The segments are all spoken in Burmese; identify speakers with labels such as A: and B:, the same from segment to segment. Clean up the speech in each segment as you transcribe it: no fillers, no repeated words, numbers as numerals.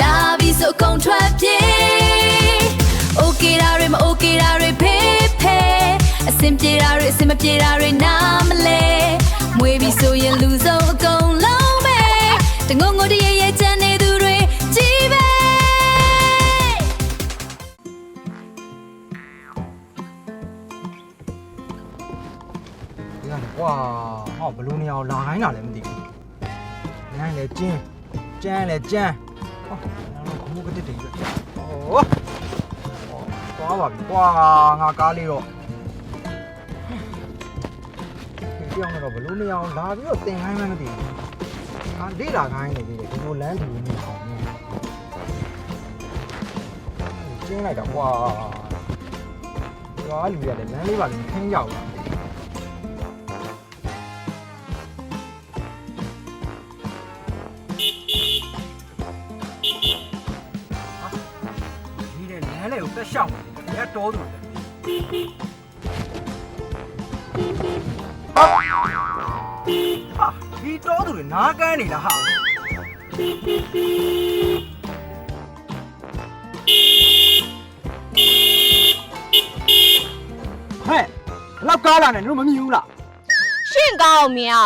A: La vie so contre pied. Ok la rime, ok la rime, pepe. Simple la rime, simple la rime, namle. Mwe bi so yen lose o gong long me. Tengongo di ye chane du re jibe.
B: 哇，好不露鸟哪还哪来么的？哪来尖，尖来尖，哦，那我恐怖个的这个，哦，哦，抓吧，哇，俺咖喱了，这样的不露鸟哪个顶还么的？俺这哪看的这个，这我蓝图没好呢，尖来的哇，抓绿的，蓝里吧，你看要吧？ 在想我，人家找着了。啊，你找着了，哪干你了哈？嘿，老高了呢，你都没明了。
C: ရှင်ကောင်းမြော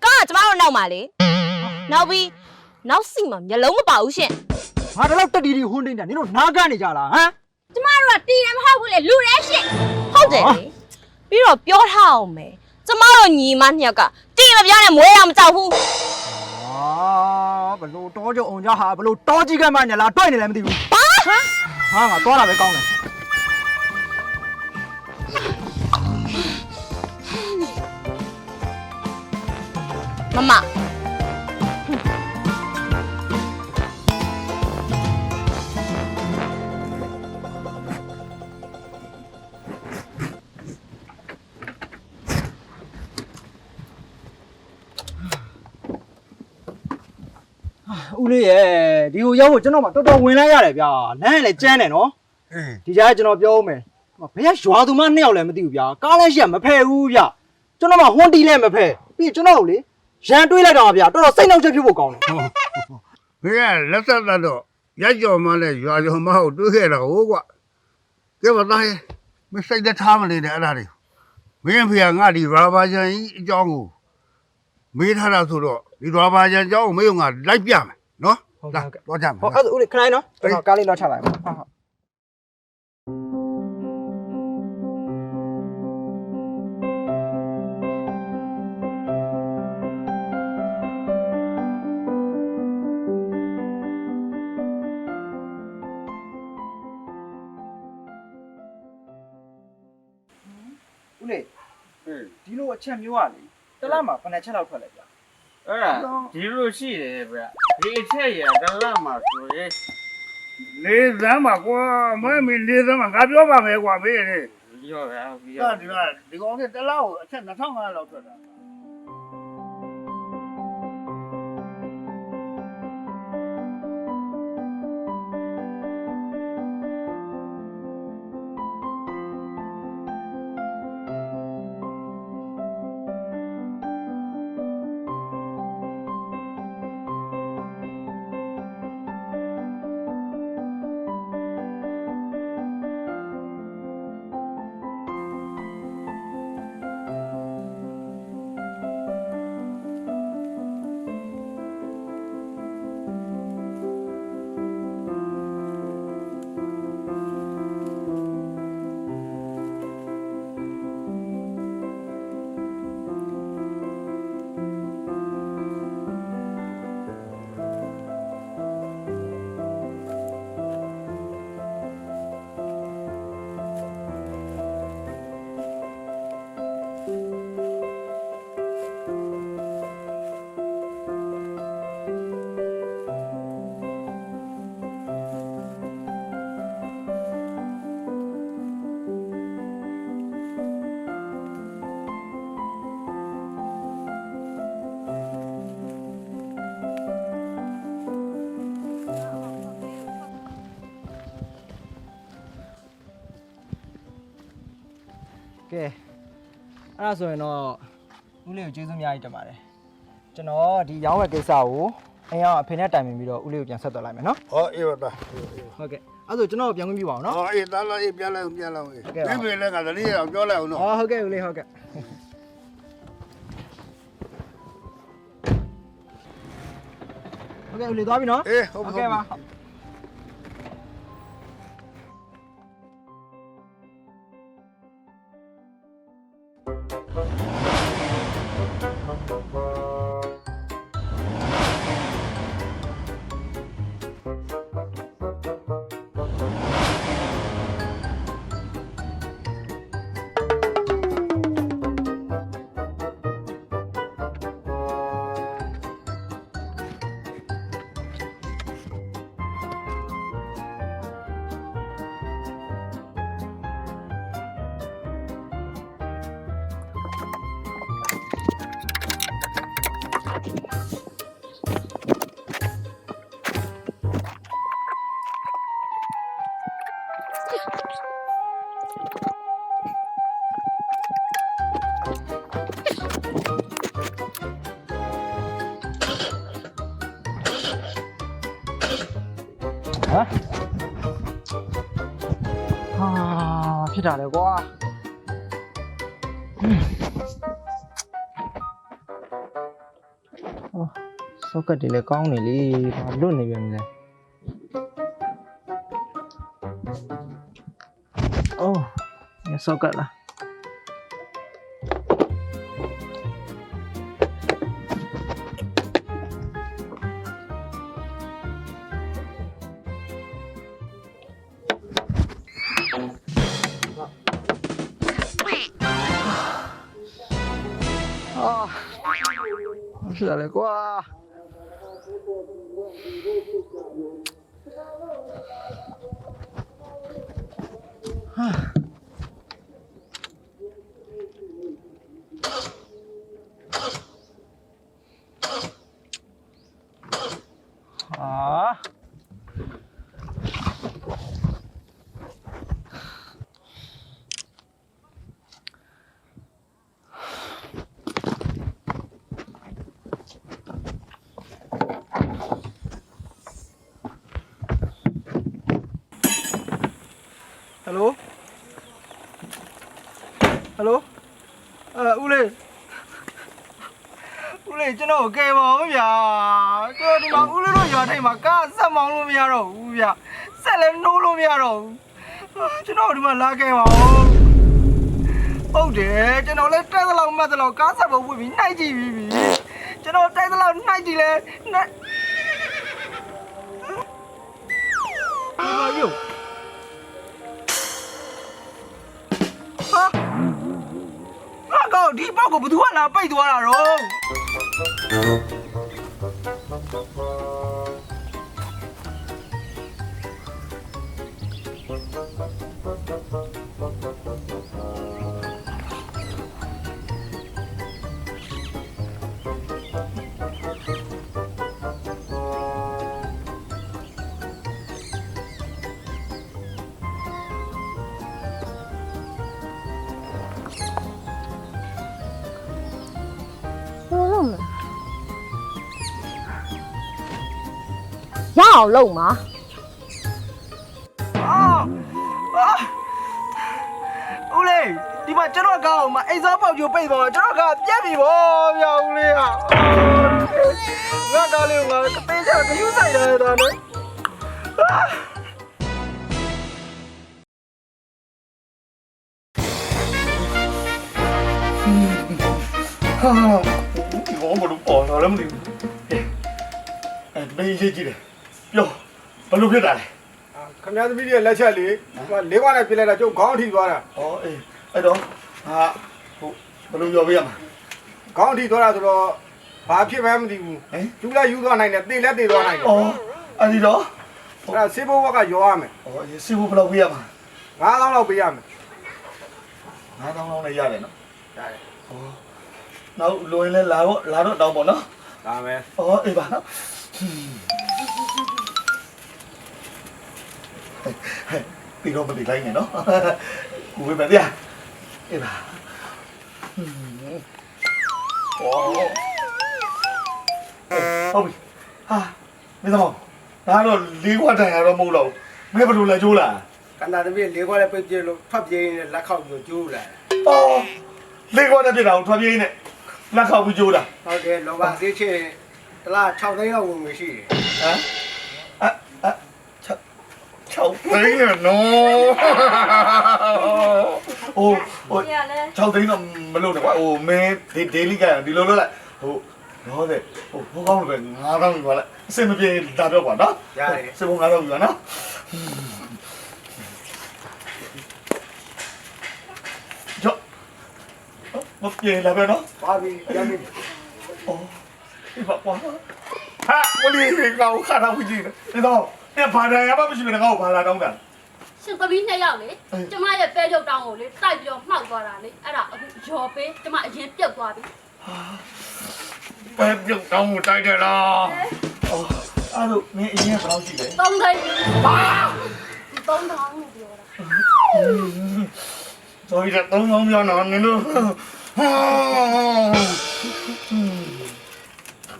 C: ကားကကျမတို့နောက်ပါလေနောက်ပြီးနောက်စီမှာမျက်လုံးမပါဘူးရှင်
B: ငါတို့တော့တတီဟွန်းနေတာနင်တို့နားကန်နေကြလားဟမ်
C: ကျမတို့ကတီးတယ်မဟုတ်ဘူးလေလူရဲရှင်ဟုတ်တယ်လေပြီးတော့ပြောထားအောင်မယ်ကျမတို့ညီမနှစ်ယောက်ကတီးမပြားနဲ့မွေးရမကြောက်ဘူး
B: အာဘလို့တောကြအောင်ကြဟာဘလို့တောကြီးကမှညာလားတွေ့နေလည်းမသိဘူးဟာငါသွားတာပဲကောင်းတယ်
C: မမ
B: ဦးလေးရဲ့ဒီကိုရောက်ဖို့ကျွန်တော်မှတော်တော်ဝင်လိုက်ရတယ်ဗျာလမ်းလည်းကျန်းတယ်နော်ဒီကြားကျွန်တော်ပြောဦးမယ်ဘယ်ရွာသူမှနှစ်ယောက်လည်းမသိဘူးဗျာကားလည်းရှိရမဖယ်ဘူးဗျကျွန်တော်မှဟွန်းတီလည်းမဖယ်ပြီးကျွန်တော်ကိုလေရန်တွေးလိုက်တော့ဗျာတော်တော်စိတ်နှောက်ချက်ဖြစ်ဖို့ကောင်းတယ်
D: မင်းကလက်သက်သက်တော့ရက်ကြော်မနဲ့ရွာကြော်မဟုတ်တွေးခဲ့တာဟုတ်ကွာကဲပါသားရဲ့မစိတ်သက်ထားမနေနဲ့အဲ့ဒါတွေမင်းဖေကငါဒီရာဘာဂျန်ကြီးအကြောင်းကိုမေးထားတာဆိုတော့ဒီရာဘာဂျန်အကြောင်းကိုမင်းကငါလိုက်ပြမယ်နော်ဟုတ်ကဲ့တော့ကြမယ်
B: ဟောအဲ့ဒါဦးလေးခဏနော်ကျွန်တော်ကားလေးလောက်ချလိုက်ပါဟုတ်ဟုတ် ဦးလေးဒီလိုအချက်မျိုးอ่ะလေတစ်လမှာဘယ်နှချက်လောက်ထွက်လဲဗျ
E: အဲ့ဒါဒီလိုရှိတယ်ဗျဒီအချက်ရတလမှာဆိုရင်
D: လေးသမ်းပါကွာမင်းမင်းလေးသမ်းပါငါပြောပါမယ်ကွာမင်းလေ
E: ရောဗျာပြီး
D: ဒါဒီကောင်နဲ့တစ်လောက်အချက်2500လောက်ထွက်တာ
B: ကဲအဲ့ဒါဆိုရင်တော့ဦးလေးကိုကျေးဇူးအများကြီးတင်ပါတယ်ကျွန်တော်ဒီရောင်းဝယ်ကိစ္စကို အိမ်ကအဖေနဲ့တိုင်ပင်ပြီးတော့ဦးလေးကိုပြန်ဆက်သွယ်လိုက်မယ်နော်
D: ဟောအေးပါသား
B: ဟုတ်ကဲ့အဲ့ဆိုကျွန်တော်ပြန်ခွင့်ပြုပါအောင်နော်
D: ဟောအေးသားလားအေးပြန်လိုက်ပြန်လိုက်အေးပြင်းပြင်းလည်းကတည်းကပြောလိုက်အောင်နော်
B: ဟုတ်ကဲ့ဦးလေးဟုတ်ကဲ့ဦးလေးသွားပြီနော်
D: အေးဟုတ်ကဲ့ပါ
B: ဖြစ်တာလေကွာဆောက်ကတ်တွေလည်းကောင်းနေလေဘာလွတ်နေပြန်လဲအော်ညဆောက်ကတ်လားဖြစ်တယ်ကွာဟယ်လိုဦးလေးကျွန်တော်ကဲပါဦးဗျာကျွန်တော်ဒီမှာဦးလေးတို့ရွာထိပ်မှာကားဆက်မောင်းလို့မရတော့ဘူးဗျာဆက်လည်းနှိုးလို့မရတော့ဘူးကျွန်တော်ဒီမှာလာခဲ့ပါဦးဟုတ်တယ်ကျွန်တော်လည်းတက်သလောက်မှတ်သလောက်ကားဆက်ဖို့ပြီးနှိုက်ကြည့်ပြီကျွန်တော်တက်သလောက်နှိုက်ကြည့်လဲနှိုက်ဘာယူဒီပေါက်ကိုဘယ်သူကလာပိတ်သွားတာ
C: ရအောင်လုပ်မှာ
B: ဦးလေးဒီမှာကျွန်တော်ကောင်းမှာအိမ်စောပေါက်ကျိုးပိတ်သွားကျွန်တော်ကပြက်ပြီဗောဗျာဦးလေးကငါကားလေးကတပေးချကယူဆိုင်ရတယ်ဒါနဲ့
D: ဒီဘောမလို့ပေါ်တော့လည်းမသိဘူးအဲ့ဒီရေးကြည့်တယ်ပြောဘလို့ဖြစ်တာလဲ
F: ခင်ဗျားသမီးရဲ့လက်ချက်လေလေးခွာနဲ့ပြလိုက်တာကျုပ်ခေါင်းထိသွားတာ
D: ဟောအေးအဲ့တော့ဟာဟုတ်ဘလို့ပြောပြရမှာ
F: ခေါင်းထိသွားတာဆိုတော့ဘာဖြစ်မှန်းမသိဘူးကျူးလည်းယူသွားနိုင်တယ်တေလည်းတေသွားနိုင်တယ်
D: အော်အဲ့ဒီတော့
F: အဲ့ဒါဆေးဘိုးဘက်ကရောရမယ်
D: ဟောရေးစီဘူးဘလို့ပြရမှာ
F: 9000လောက်ပေးရမယ်
D: 9000လောက်နဲ့ရတယ်နော်
F: ရတယ်
D: ဟောနောက်လိုရင်လည်းလာတော့တောင်းပေါ့နော်
F: ဒါမယ်
D: ဟောအေးပါနော်ပြီးတော့မတိလိုက်နဲ့နော်ကိုဝေးပါဗျာအေးပါဟောဟုတ်ပြီ
G: ဟာမင်းတော့ဒါတော့လေးခွက်တိုင်ရတော့မဟုတ်တော့မင်းဘယ်လိုလဲကျိုးလား
F: ကန္တာသမီးလေးခွက်လည်းပြည့်ပြည့်လို့ဖတ်ပြင်းနဲ့လက်ခောက်ပြီးကျိုးလာ
G: အော်လေးခွက်နဲ့ပြစ်တာကိုထွက်ပြေးနေလက်ခောက်ပြီးကျိုးတာ
F: ဟုတ်တယ်လောဘသေးချင်တလား6သိန်းလောက်ဝင်ရှိတယ်
G: ဟမ်6သိန်းနော်ဟို6သိန်းတော့မလို့တော့ဟိုမင်းဒေးလီကဒီလိုလုပ်လိုက်ဟိုတော့တဲ့ဟိုဘောကောင်းလည်း9000ယူပါလိုက်အစင်မပြေဒါတော့ပါနော်
F: ရတယ်
G: စင်9000ယူပါနော်ကြောမပြေလာပဲနော်
F: ပါပြီရပြီ
G: 哦，你把光了，哈，我哩搞看到不进，你懂？你爬山也把不去那个爬山东的，
H: ရှင်သမီး2ယောက်လေကျမရဲ့ပဲထုတ်တောင်းကိုလေတိုက်ပြီးတော့မှောက်သွားတာလေအဲ့ဒါအခုရော်ပေးကျမအရင်ပြုတ်သွားပြီ
G: 白表当我带着啦。哦，啊都你以前不老去的。
H: 3သိန်း3000လို့ပြောတာ
G: 所以这东东要拿你了。啊，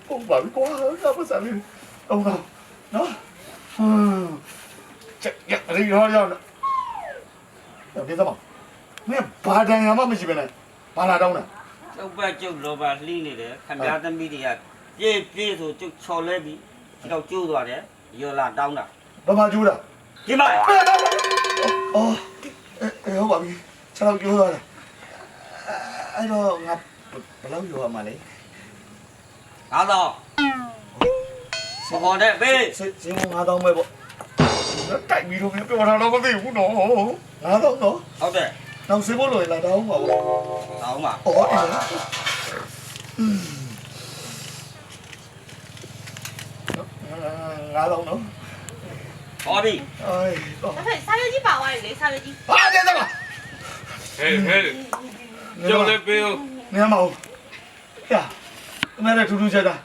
G: 我把你挂了，那不啥的，东东，喏，这呀，这要的，别怎么，你爬山也把不去呗呢，爬哪东呢？
E: ကျုပ်ပဲကျုပ်လောဘလှီးနေတယ်ခင်ဗျားသမီးတွေကပြေးဆိုကျုပ်ချော်လဲပြီးဒီတော့ကျိုးသွားတယ်ရော်လာတောင်းတာ
G: ဘာမှကျိုးတာ
E: ဒီမှာ
G: အော်အေးဟုတ်ပါပြီ6လောက်ကျိုးသွားတယ်အဲ့တော့ငါဘယ်လောက်ယူရမှာလဲ
E: ငါတော့ဘောတဲ့ဘေး
G: စင်း9000ပဲပေါ့တိုက်ပြီးတော့ပြောတာတော့မသိဘူးနော်9000နော်
E: ဟုတ်တယ်
G: နောက်စေဖို့လို့လာတော့မှာပေါ့
E: တောင်းပါ
G: အော်အေး9000နော်
E: ဟောပြီ
G: အေးတော့
C: ဒါပေမဲ့စာရွက်ကြီးပါသွားတယ်လေစာရွက်ကြီး
G: ဟာတဲ့တော့
E: ဟဲ့ကျုပ်လည်းပေးဦး
G: နေမအောင်ရအမေနဲ့ထူးထူးခြားခြား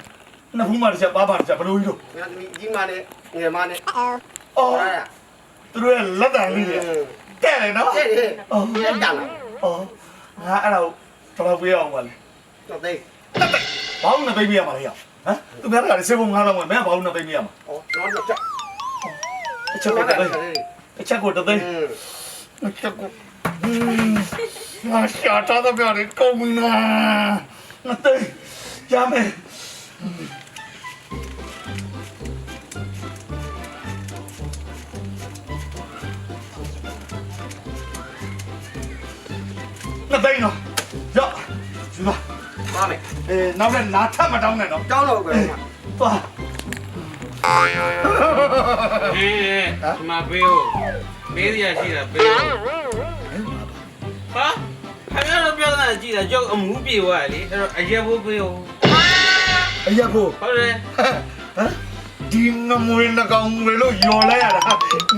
G: နှစ်ဖူးမှတစ်ချက်ပါပါတစ်ချက်ဘလို့ကြီးတို့
F: ငါသမီးကြီးမနဲ့ငယ်မနဲ့
G: အော်
F: ဟုတ်လား
G: သူတို့ရဲ့လက်တံလေးတွေတဲ့တယ်နော်
F: တဲ့တယ်
G: အော်
F: တက်တာလား
G: အော်ငါအဲ့ဒါကိုတော်တော်ပေးအောင်ပါလေ
F: တော့သိ
G: ဘာလို့နှစ်သိမ့်ပြရမှာလဲဟမ်သူများကလည်းစေဖို့ငါတော့မင်းကဘာလို့နှစ်သိမ့်ပြရမှာ
F: ဩတော့တော့ချက်
G: အချက်ကိုတစ်သိမ့်အချက်ကိုတစ်သိမ့်အချက်ကိုငါရှာတာတော့ပြရတယ်ကောင်းနာငါသိရမယ်နှစ်သိမ့်တော့ရောယူပါ
F: ပါမယ်
G: နောက်လည်းလာထပ်မတောင်းနဲ့တော့
F: တောင်းတော့ပဲ
G: သွား
E: ဟေးဒီမှာပေးဦးပေးရရှိတာပေးဦးဟာခင်ဗျားတို့ပြောတာကြည့်တာကျုပ်အမှုပြေသွားလေအဲ့တော့အရက်ဖို့ပေးဦး
G: အရက်ဖို့
E: ဟုတ်တယ်
G: ဟမ်ဒီငမွေနှကောင်ဝေလို့ယော်လိုက်ရတာ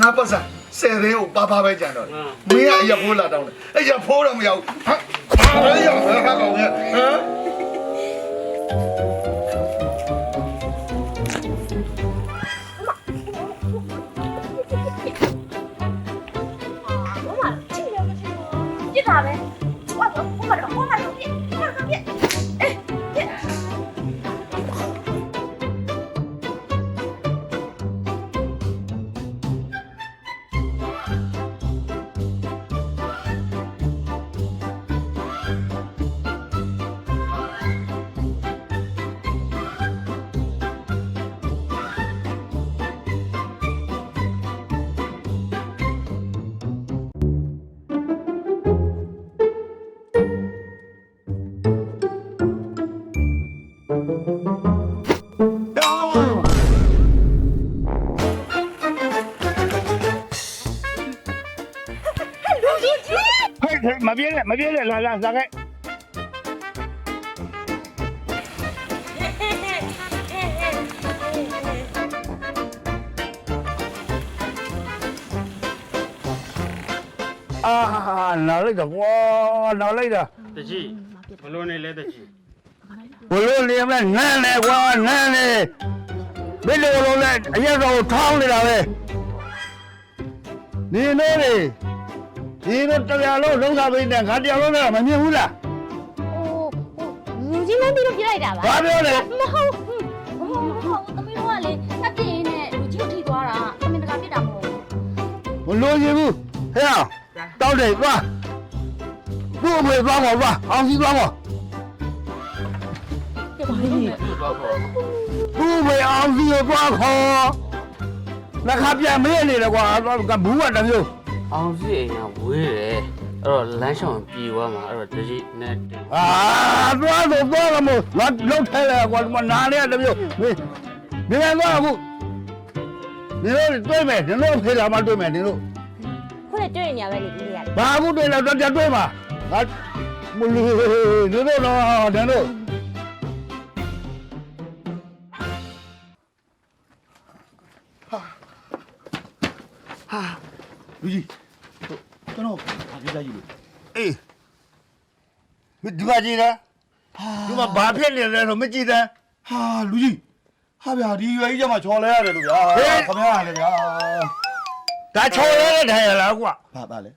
G: ငါပတ်စံဆယ်သေးကိုပါပါပဲကြံတော့မင်းကအရက်ဖို့လာတောင်းတယ်အရက်ဖို့တော့မရဘူးဟာဘာလဲရောက်ဟာကောင်ရဲ့ဟမ်
H: ဘုမချစ်တယ်မချစ်ဘူးပြစ်တာပဲဟုတ်တော့ဘုမတော့ပြစ်အေးပြစ်
D: မပြေးနဲ့လာစားခဲ့ နားလိုက်တော့ကွာနားလိုက်တာ
E: တကြီးဘလို့နေလဲတကြီး
D: ဘလို့နေမလဲနန်းနေကွာနန်းနေဘယ်လိုလုပ်လဲအရက်တော်ထောင်းနေတာပဲနေနေလေဒီတော့တရားလုံးလုံးစားပေးနေငါတရားလုံးလည်းမမြင်ဘူးလား
H: လူကြီးမန်းပြီးတော့ပြလိုက်တာပါ
D: ဘာပြောလဲ
H: မဟုတ်သမီးတို့က
D: မလို့ရဘူးဟဲ့တောက်တယ်သွားသူ့အမေသွားပါသွားအောင်စီသွားပါသူ့အမေအောင်စီသွားခေါ်လက်ခပြန်မေးနေတယ်ကွာကဘူးကတမျိုး
E: အောင်စီအိမ်ကဝေးတယ်အဲ့တော့လမ်းရှောင်ပြေသွားမှာအဲ့တော့တကြီးနဲ့တင်
D: သွားတော့သွားကမို့ငါလောက်ထဲလဲကွာဒီမှာနားလေးတမျိုးမင်းသွားအခုနင်တို့တွေ့မယ်နင်တို့ဖေးလာမှတွေ့မယ်နင်တို့
C: ခုလည်းတွေ့နေရပဲလေဦးလေးရတယ်
D: ဘာအခုတွေ့လဲတော့ကြတွေ့ပါငါမလို့နင်တို့တော့နင်တို့
G: လူကြီးကျွန်တော်ဘာကိစ္စကြီးလို့
D: အေးမဒီပါကြီးလားဒီမှာဘာဖြစ်နေလဲတော့မကြည့်တဲ့
G: ဟာလူကြီးဟာဗျာဒီရွယ်ကြီးကျမှချော်လဲရတယ်လို့ဗျာခင်ဗျားလည်းဗျာ
D: ဒါချော်ရတဲ့ထိုင်ရလားကွာ
G: ဘာလဲ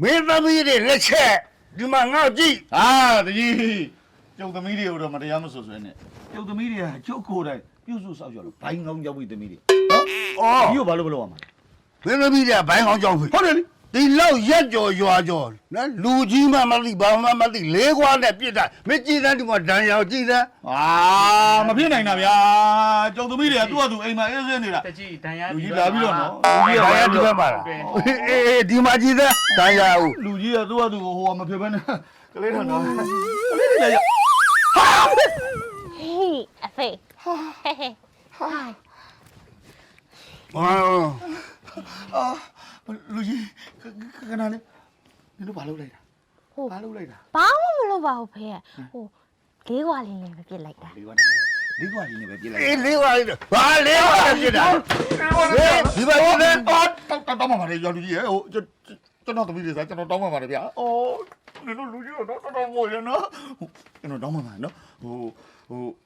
D: မင်းသမီးတွေလက်ချက်ဒီမှာငါ့ကြည့်
G: ဟာတကြီးကျုပ်သမီးတွေကိုတော့မတရားမဆွဆွဲနဲ့ကျုပ်သမီးတွေကကျုပ်ကိုယ်တိုင်ပြုစုဆောက်ရလို့ဘိုင်းကောင်းရောက်ပြီသမီးတွေနော်အော်ဒီကိုဘာလို့မလုပ်ရမှာ
D: မင်းသမီးတွေကဘိုင်းအောင်ကြောက်ပြီ
G: ဟုတ်တယ်လေ
D: ဒီလောက်ရက်ကြော်ရွာကြော်နော်လူကြီးမှမသိဘာမှမသိလေးခွားနဲ့ပြစ်တာမကြည့်တဲ့ဒီမှာဒဏ်ရာကြည့်တဲ့
G: အာမဖြစ်နိုင်တာဗျာကျုပ်သမီးတွေကသူ့အတူအိမ်မှာအေးစင်းနေတာ
E: တကြီးတန်ရ
G: လူကြီးလာပြီးတော့နော်
D: ဒဏ်ရာဒီဘက်မှာလားအေးဒီမှာကြည့်တဲ့ဒဏ်ရာဟုတ်
G: လူကြီးကသူ့အတူဟိုမဖြစ်ဘဲနဲ့ကလေးထောင်တော့ကလေးတွေရ
C: ဟေးအဖေဟဲ့ဟဲ့
G: အာလူကြီးခဏလေးနင်တို့ဘာလုပ်လိုက်တာ
C: ဟုတ်
G: ဘာလုပ်လိုက်တာ
C: ဘာမှမလုပ်ပါဘူးဖေဟိုလေးခွာလေးနဲ့ပဲပြစ်လိုက်တာ
G: လေးခွာလေးနဲ့ပဲပြေးလိုက်
D: အေးလေးခွာလေးဘာလေးခွာပြစ်တာဒီဘက်ကြည့်တဲ့
G: အော်တောင်းပါပါလေရောလူကြီးရဲ့ဟိုကျွန်တော်သမီးတွေစားကျွန်တော်တောင်းပါပါတယ်ဗျာအော်နင်တို့လူကြီးတော့တော်မို့ရနော်ကျွန်တော်တောင်းပါမှာနော်ဟို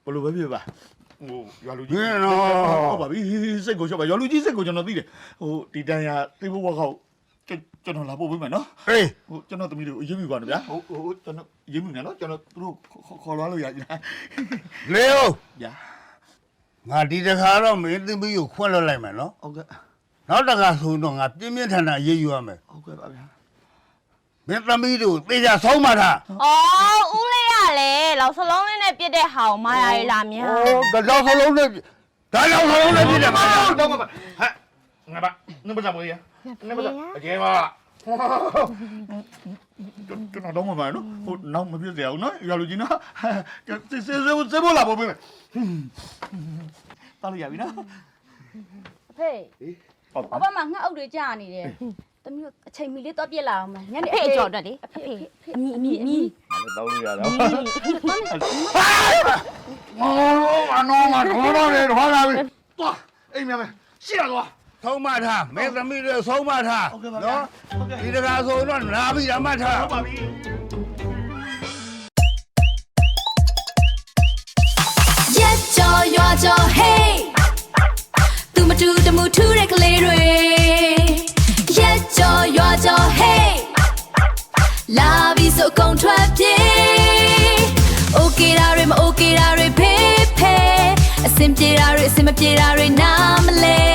G: ဘယ်လိုပဲဖြစ်ပါဟိုရွာလူကြီးဟုတ်ပါပြီစိတ်ကိုရှော့ပါရွာလူကြီးစိတ်ကိုကျွန်တော်သိတယ်ဟိုဒီတန်ရသိဖို့ဘောက်ခေါကျွန်တော်လာပို့ပေးမယ်နော်
D: အေး
G: ဟိုကျွန်တော်သမီးတွေကိုအရေးမိပါနဲ့ဗျာဟိုကျွန်တော်အရေးမိနေနော်ကျွန်တော်သူတို့ခေါ်လာလို့ရကြလား
D: လေဦး
G: ဗျာ
D: ငါဒီတခါတော့မင်းသမီးကိုခွင့်လွှတ်လိုက်မယ်နော်
G: ဟုတ်ကဲ့
D: နောက်တခါဆိုတော့ငါပြင်းပြင်းထန်ထန်အေးအေးယူရမယ်
G: ဟုတ်ကဲ့ပါဗျာ
D: မင်းသမီးတို့သေချာဆုံးမထား
C: အော်ဦးလေးရလေလောက်စလုံးလေးနဲ့ပြစ်တဲ့ဟာကိုမာယာရီလာမြန်
D: ဒါကြောင့်စလုံးနဲ့ဒါကြောင့်စလုံးနဲ့ပြည့်တယ်မလား
G: တောင်းပါပါဟဲ့ငါပါနံပါတ်မွေးရနံပါတ်အကျဲပါကျွန်တော်တော့မပါနော်ဟိုနောက်မပြည့်စရာဘူးနော်ရွာလူကြီးနော်စေဖို့လာပို့ပေးမယ်တောင်းလို့ရပြီနော်
H: အဖေအဘမငှက်အုပ်တွေကြာနေတယ်တမီးတို့အချိန်မီလေးတော့ပြစ်လာအောင်မညနေ
C: အဖေကြော်တက်လေအဖေအမီ
G: တောင်းလို့ရတော့အနောမတော်တယ်ထွားလာပြီသွားအိမ်မြမယ်ရှေ့သွား
D: ဆုံးမထားမင်းသမီးတို့ဆုံးမထား
G: ဟုတ်ကဲ့ပါ
D: နော်
G: ဟုတ်ကဲ့
D: ဒီတခါဆိုတော့နားပြီးဓမ္မထား
G: ဟုတ်ပါပြီ
A: Yes ကြော်ရွာကြော် hey သူမတူတမှုထူးတဲ့ကလေးတွေ Yes ကြော်ရွာကြော် hey လာပြီးဆိုကုန်ထွက်ပြေး Okay တာတွေမ okay တာတွေဖေးဖေးအစင်ပြေတာတွေအစင်မပြေတာတွေနားမလဲ